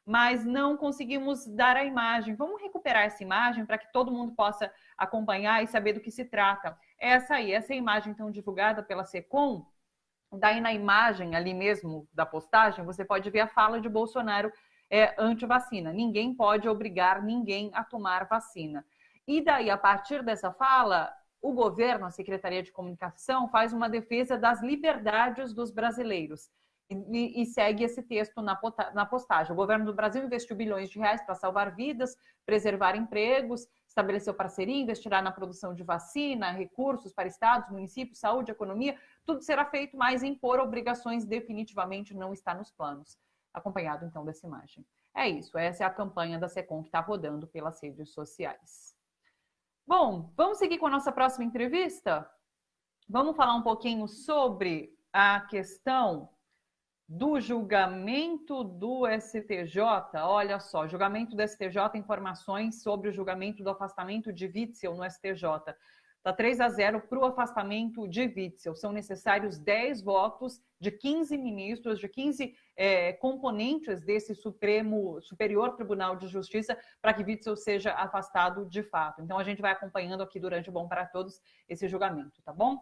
mas não conseguimos dar a imagem. Vamos recuperar essa imagem para que todo mundo possa acompanhar e saber do que se trata. Essa aí, essa imagem então divulgada pela SECOM. Daí na imagem ali mesmo da postagem, você pode ver a fala de Bolsonaro anti-vacina. Ninguém pode obrigar ninguém a tomar vacina. E daí, a partir dessa fala, o governo, a Secretaria de Comunicação, faz uma defesa das liberdades dos brasileiros. E segue esse texto na postagem. O governo do Brasil investiu bilhões de reais para salvar vidas, preservar empregos, estabeleceu parceria, investirá na produção de vacina, recursos para estados, municípios, saúde, economia. Tudo será feito, mas impor obrigações definitivamente não está nos planos. Acompanhado, então, dessa imagem. É isso, essa é a campanha da SECOM que está rodando pelas redes sociais. Bom, vamos seguir com a nossa próxima entrevista? Vamos falar um pouquinho sobre a questão do julgamento do STJ. Olha só, julgamento do STJ, informações sobre o julgamento do afastamento de Witzel no STJ. Está 3-0 para o afastamento de Witzel. São necessários 10 votos de 15 ministros, de 15 componentes desse Superior Tribunal de Justiça para que Witzel seja afastado de fato. Então, a gente vai acompanhando aqui durante o Bom para Todos esse julgamento, tá bom?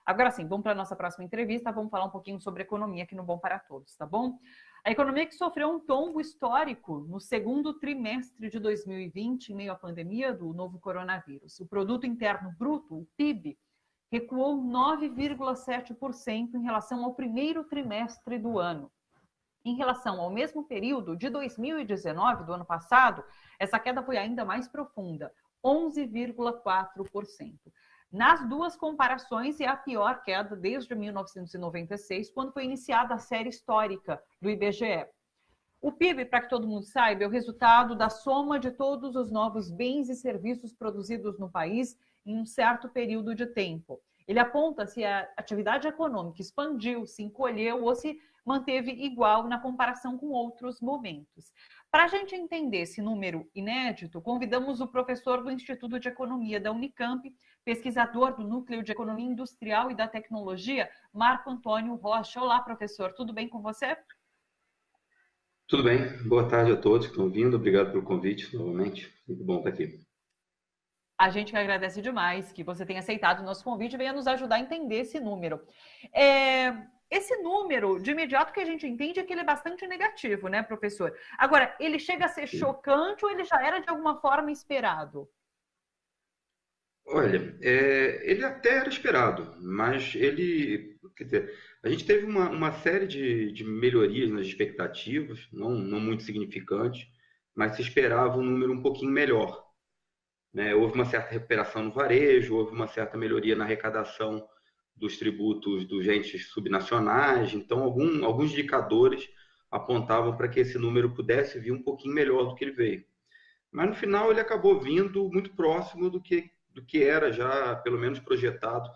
Agora sim, vamos para a nossa próxima entrevista, vamos falar um pouquinho sobre economia aqui no Bom para Todos, tá bom? A economia que sofreu um tombo histórico no segundo trimestre de 2020, em meio à pandemia do novo coronavírus. O Produto Interno Bruto, o PIB, recuou 9,7% em relação ao primeiro trimestre do ano. Em relação ao mesmo período de 2019, do ano passado, essa queda foi ainda mais profunda, 11,4%. Nas duas comparações, é a pior queda desde 1996, quando foi iniciada a série histórica do IBGE. O PIB, para que todo mundo saiba, é o resultado da soma de todos os novos bens e serviços produzidos no país em um certo período de tempo. Ele aponta se a atividade econômica expandiu, se encolheu ou se manteve igual na comparação com outros momentos. Para a gente entender esse número inédito, convidamos o professor do Instituto de Economia da Unicamp, pesquisador do Núcleo de Economia Industrial e da Tecnologia, Marco Antônio Rocha. Olá, professor, tudo bem com você? Tudo bem, boa tarde a todos que estão vindo, obrigado pelo convite novamente, muito bom estar aqui. A gente que agradece demais que você tenha aceitado o nosso convite e venha nos ajudar a entender esse número. Esse número, de imediato, que a gente entende é que ele é bastante negativo, né, professor? Agora, ele chega a ser chocante ou ele já era de alguma forma esperado? Olha, ele até era esperado, mas ele, quer dizer, a gente teve uma série de melhorias nas expectativas, não muito significantes, mas se esperava um número um pouquinho melhor, né? Houve uma certa recuperação no varejo, houve uma certa melhoria na arrecadação dos tributos dos entes subnacionais, então alguns indicadores apontavam para que esse número pudesse vir um pouquinho melhor do que ele veio. Mas no final ele acabou vindo muito próximo do que era já, pelo menos, projetado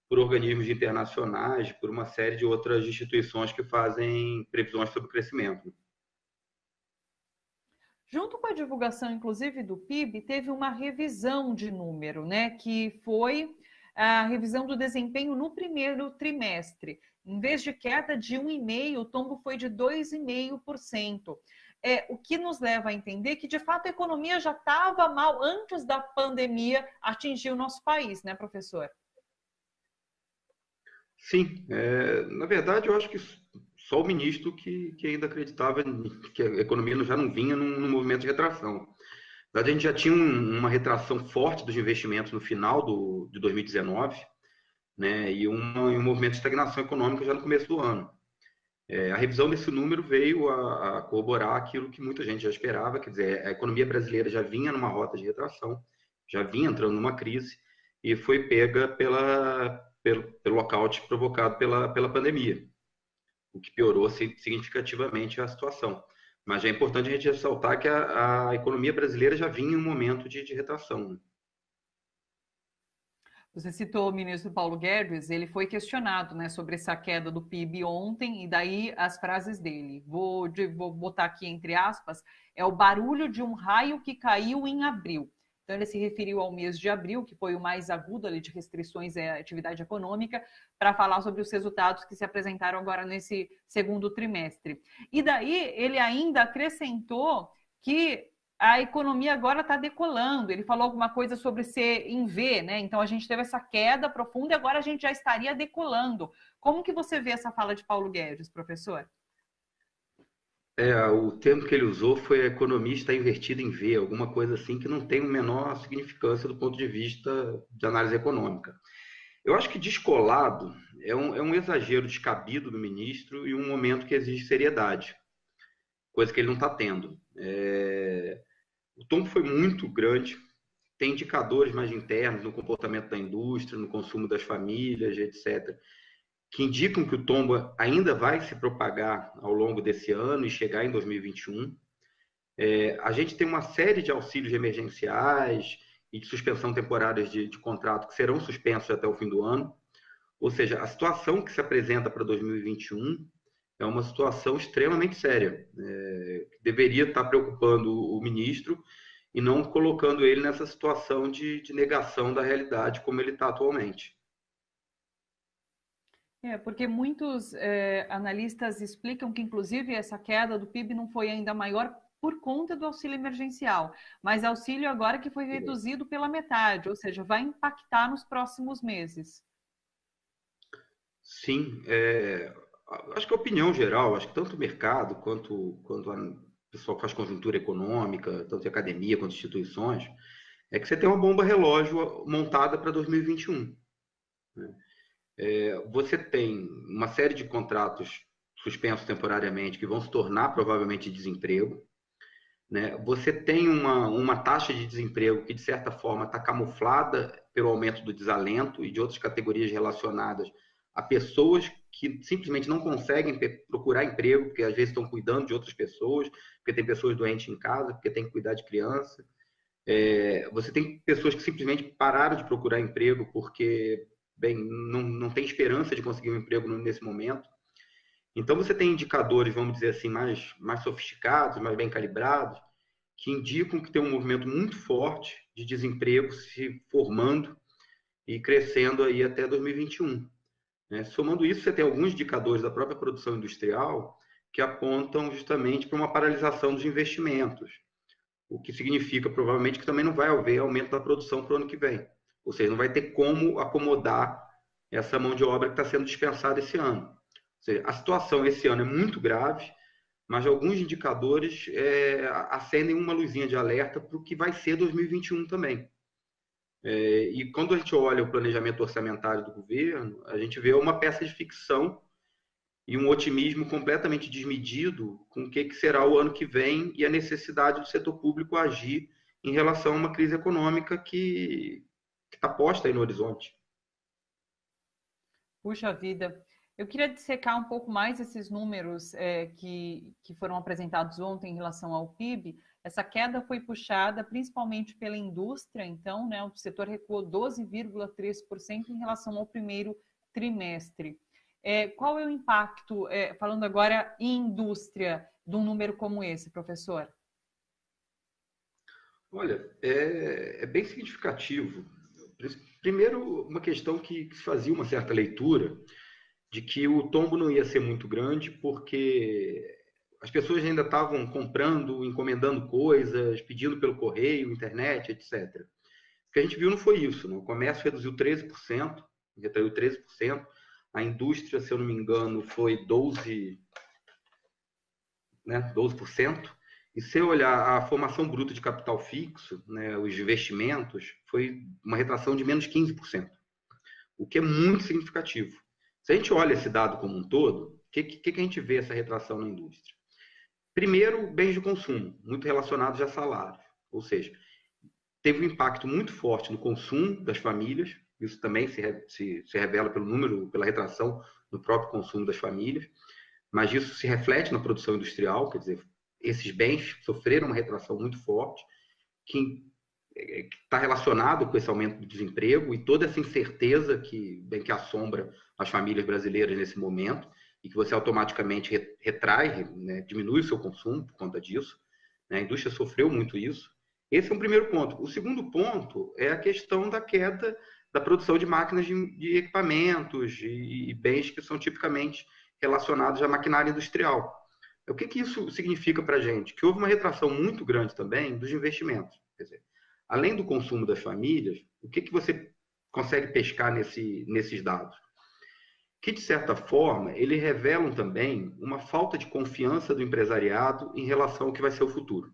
por organismos internacionais, por uma série de outras instituições que fazem previsões sobre o crescimento. Junto com a divulgação, inclusive, do PIB, teve uma revisão de número, né? Que foi a revisão do desempenho no primeiro trimestre. Em vez de queda de 1,5%, o tombo foi de 2,5%. O que nos leva a entender que, de fato, a economia já estava mal antes da pandemia atingir o nosso país, né, professor? Sim, na verdade eu acho que só o ministro que ainda acreditava que a economia já não vinha num movimento de retração. Na verdade, a gente já tinha uma retração forte dos investimentos no final de 2019, né, e um movimento de estagnação econômica já no começo do ano. A revisão desse número veio a corroborar aquilo que muita gente já esperava, quer dizer, a economia brasileira já vinha numa rota de retração, já vinha entrando numa crise e foi pega pelo lockout provocado pela pandemia, o que piorou significativamente a situação. Mas é importante a gente ressaltar que a economia brasileira já vinha em um momento de retração, né? Você citou o ministro Paulo Guedes, ele foi questionado, né, sobre essa queda do PIB ontem, e daí as frases dele. Vou botar aqui entre aspas, é o barulho de um raio que caiu em abril. Então, ele se referiu ao mês de abril, que foi o mais agudo ali de restrições à atividade econômica, para falar sobre os resultados que se apresentaram agora nesse segundo trimestre. E daí, ele ainda acrescentou que a economia agora está decolando. Ele falou alguma coisa sobre ser em V, né? Então, a gente teve essa queda profunda e agora a gente já estaria decolando. Como que você vê essa fala de Paulo Guedes, professor? O termo que ele usou foi a economia está invertida em V, alguma coisa assim que não tem o menor significância do ponto de vista de análise econômica. Eu acho que descolado é um exagero descabido do ministro e um momento que exige seriedade, coisa que ele não está tendo. O tombo foi muito grande, tem indicadores mais internos no comportamento da indústria, no consumo das famílias, etc., que indicam que o tombo ainda vai se propagar ao longo desse ano e chegar em 2021. A gente tem uma série de auxílios emergenciais e de suspensão temporária de contrato que serão suspensos até o fim do ano. Ou seja, a situação que se apresenta para 2021 é uma situação extremamente séria, que deveria estar preocupando o ministro e não colocando ele nessa situação de negação da realidade como ele está atualmente. Porque muitos analistas explicam que, inclusive, essa queda do PIB não foi ainda maior por conta do auxílio emergencial, mas auxílio agora que foi reduzido pela metade, ou seja, vai impactar nos próximos meses. Sim, acho que a opinião geral, acho que tanto o mercado quanto o pessoal que faz conjuntura econômica, tanto a academia quanto instituições, é que você tem uma bomba relógio montada para 2021. Né? Você tem uma série de contratos suspensos temporariamente que vão se tornar provavelmente desemprego. Né? Você tem uma taxa de desemprego que, de certa forma, está camuflada pelo aumento do desalento e de outras categorias relacionadas a pessoas que simplesmente não conseguem procurar emprego, porque às vezes estão cuidando de outras pessoas, porque tem pessoas doentes em casa, porque tem que cuidar de criança. Você tem pessoas que simplesmente pararam de procurar emprego porque, bem, não tem esperança de conseguir um emprego nesse momento. Então, você tem indicadores, vamos dizer assim, mais sofisticados, mais bem calibrados, que indicam que tem um movimento muito forte de desemprego se formando e crescendo aí até 2021. Né? Somando isso, você tem alguns indicadores da própria produção industrial que apontam justamente para uma paralisação dos investimentos, o que significa provavelmente que também não vai haver aumento da produção para o ano que vem. Ou seja, não vai ter como acomodar essa mão de obra que está sendo dispensada esse ano. Ou seja, a situação esse ano é muito grave, mas alguns indicadores acendem uma luzinha de alerta para o que vai ser 2021 também. E quando a gente olha o planejamento orçamentário do governo, a gente vê uma peça de ficção e um otimismo completamente desmedido com o que será o ano que vem e a necessidade do setor público agir em relação a uma crise econômica que está posta aí no horizonte. Puxa vida, eu queria dissecar um pouco mais esses números que foram apresentados ontem em relação ao PIB. Essa queda foi puxada principalmente pela indústria, então, né, o setor recuou 12,3% em relação ao primeiro trimestre. Qual é o impacto, falando agora em indústria, de um número como esse, professor? Olha, é bem significativo. Primeiro, uma questão que se fazia uma certa leitura de que o tombo não ia ser muito grande porque as pessoas ainda estavam comprando, encomendando coisas, pedindo pelo correio, internet, etc. O que a gente viu não foi isso. Né? O comércio reduziu 13%, retraiu 13%. A indústria, se eu não me engano, foi 12%. Né? 12%. E se eu olhar a formação bruta de capital fixo, né, os investimentos, foi uma retração de menos 15%, o que é muito significativo. Se a gente olha esse dado como um todo, o que a gente vê essa retração na indústria? Primeiro, bens de consumo, muito relacionados a salário, ou seja, teve um impacto muito forte no consumo das famílias, isso também se revela pelo número, pela retração no próprio consumo das famílias, mas isso se reflete na produção industrial, quer dizer, esses bens sofreram uma retração muito forte, que está relacionado com esse aumento do desemprego e toda essa incerteza que assombra as famílias brasileiras nesse momento, e que você automaticamente retrai, né, diminui o seu consumo por conta disso. Né? A indústria sofreu muito isso. Esse é um primeiro ponto. O segundo ponto é a questão da queda da produção de máquinas de equipamentos e bens que são tipicamente relacionados à maquinária industrial. O que isso significa para a gente? Que houve uma retração muito grande também dos investimentos. Quer dizer, além do consumo das famílias, o que você consegue pescar nesses dados? Que, de certa forma, eles revelam também uma falta de confiança do empresariado em relação ao que vai ser o futuro.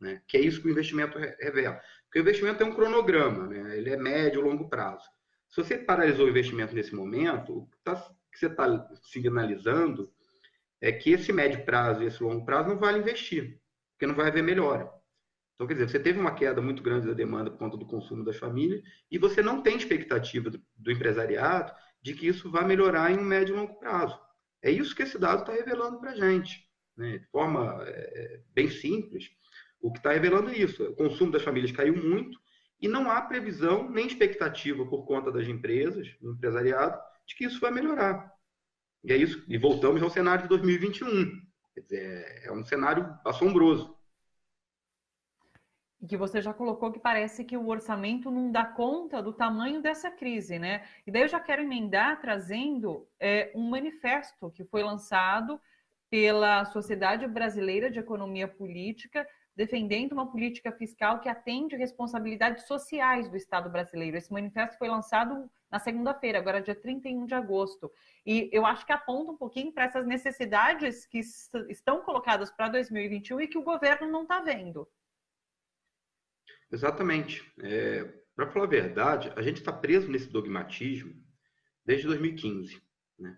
Né? Que é isso que o investimento revela. Porque o investimento é um cronograma, né? Ele é médio, longo prazo. Se você paralisou o investimento nesse momento, o que você está sinalizando é que esse médio prazo e esse longo prazo não vale investir, porque não vai haver melhora. Então, quer dizer, você teve uma queda muito grande da demanda por conta do consumo das famílias e você não tem expectativa do empresariado de que isso vai melhorar em um médio e longo prazo. É isso que esse dado está revelando para a gente. Né? De forma bem simples, o que está revelando é isso. O consumo das famílias caiu muito e não há previsão nem expectativa por conta das empresas, do empresariado, de que isso vai melhorar. E é isso. E voltamos ao cenário de 2021. Quer dizer, é um cenário assombroso. E que você já colocou que parece que o orçamento não dá conta do tamanho dessa crise, né? E daí eu já quero emendar trazendo um manifesto que foi lançado pela Sociedade Brasileira de Economia Política, defendendo uma política fiscal que atende responsabilidades sociais do Estado brasileiro. Esse manifesto foi lançado na segunda-feira, agora dia 31 de agosto. E eu acho que aponta um pouquinho para essas necessidades que estão colocadas para 2021 e que o governo não está vendo. Exatamente. Para falar a verdade, a gente está preso nesse dogmatismo desde 2015. Né?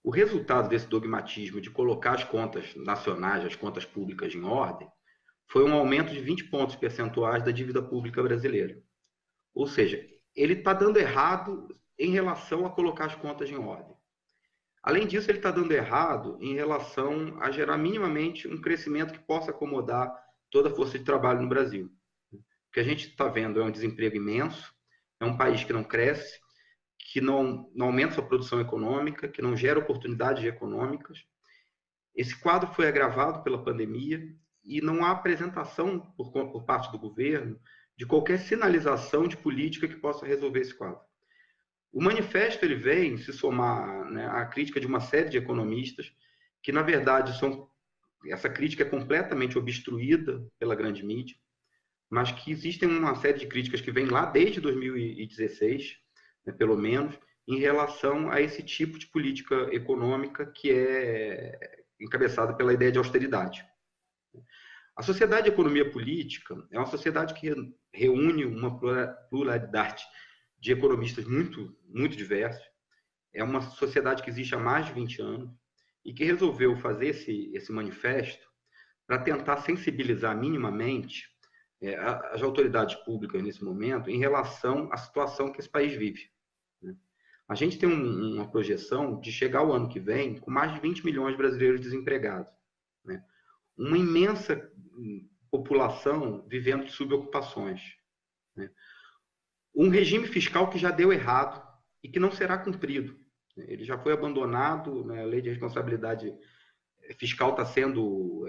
O resultado desse dogmatismo de colocar as contas nacionais, as contas públicas em ordem, foi um aumento de 20 pontos percentuais da dívida pública brasileira. Ou seja, ele está dando errado em relação a colocar as contas em ordem. Além disso, ele está dando errado em relação a gerar minimamente um crescimento que possa acomodar toda a força de trabalho no Brasil. O que a gente está vendo é um desemprego imenso, é um país que não cresce, que não aumenta sua produção econômica, que não gera oportunidades econômicas. Esse quadro foi agravado pela pandemia e não há apresentação por parte do governo de qualquer sinalização de política que possa resolver esse quadro. O manifesto ele vem se somar, né, à crítica de uma série de economistas que, na verdade, essa crítica é completamente obstruída pela grande mídia, mas que existem uma série de críticas que vêm lá desde 2016, né, pelo menos, em relação a esse tipo de política econômica que é encabeçada pela ideia de austeridade. A sociedade de economia política é uma sociedade que reúne uma pluralidade de economistas muito, muito diversos. É uma sociedade que existe há mais de 20 anos e que resolveu fazer esse manifesto para tentar sensibilizar minimamente as autoridades públicas nesse momento em relação à situação que esse país vive. A gente tem uma projeção de chegar ao ano que vem com mais de 20 milhões de brasileiros desempregados. Uma imensa população vivendo de subocupações. Um regime fiscal que já deu errado e que não será cumprido. Ele já foi abandonado, a lei de responsabilidade fiscal está sendo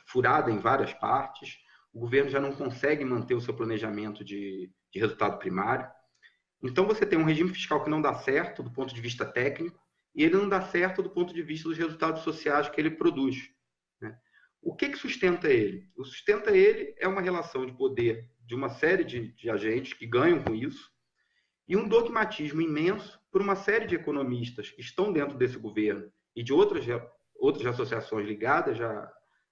furada em várias partes, o governo já não consegue manter o seu planejamento de resultado primário. Então, você tem um regime fiscal que não dá certo do ponto de vista técnico e ele não dá certo do ponto de vista dos resultados sociais que ele produz. O que sustenta ele? O que sustenta ele é uma relação de poder de uma série de agentes que ganham com isso e um dogmatismo imenso por uma série de economistas que estão dentro desse governo e de outras associações ligadas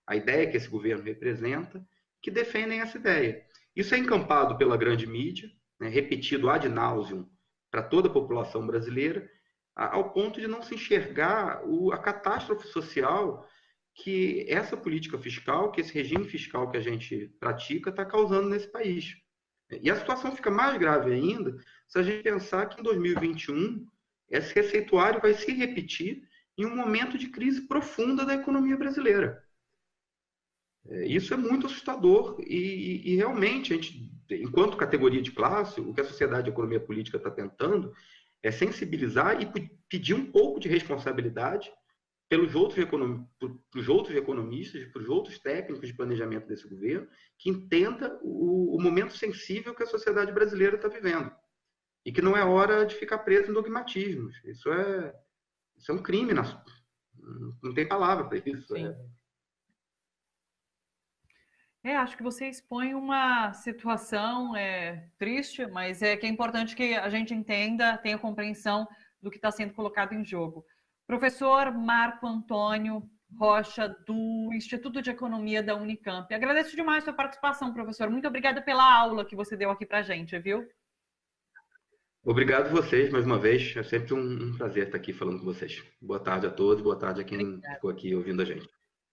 à ideia que esse governo representa, que defendem essa ideia. Isso é encampado pela grande mídia, repetido ad nauseam para toda a população brasileira, ao ponto de não se enxergar a catástrofe social que essa política fiscal, que esse regime fiscal que a gente pratica está causando nesse país. E a situação fica mais grave ainda se a gente pensar que em 2021 esse receituário vai se repetir em um momento de crise profunda da economia brasileira. Isso é muito assustador e realmente, a gente, enquanto categoria de classe, o que a Sociedade de Economia Política está tentando é sensibilizar e pedir um pouco de responsabilidade pros outros economistas, para os outros técnicos de planejamento desse governo, que entenda o momento sensível que a sociedade brasileira está vivendo. E que não é hora de ficar preso em dogmatismos. Isso é um crime. Não tem palavra para isso. Sim. Acho que você expõe uma situação triste, mas que é importante que a gente entenda, tenha compreensão do que está sendo colocado em jogo. Professor Marco Antônio Rocha, do Instituto de Economia da Unicamp. Agradeço demais a sua participação, professor. Muito obrigada pela aula que você deu aqui para a gente, viu? Obrigado a vocês, mais uma vez. É sempre um prazer estar aqui falando com vocês. Boa tarde a todos, boa tarde a quem ficou aqui ouvindo a gente.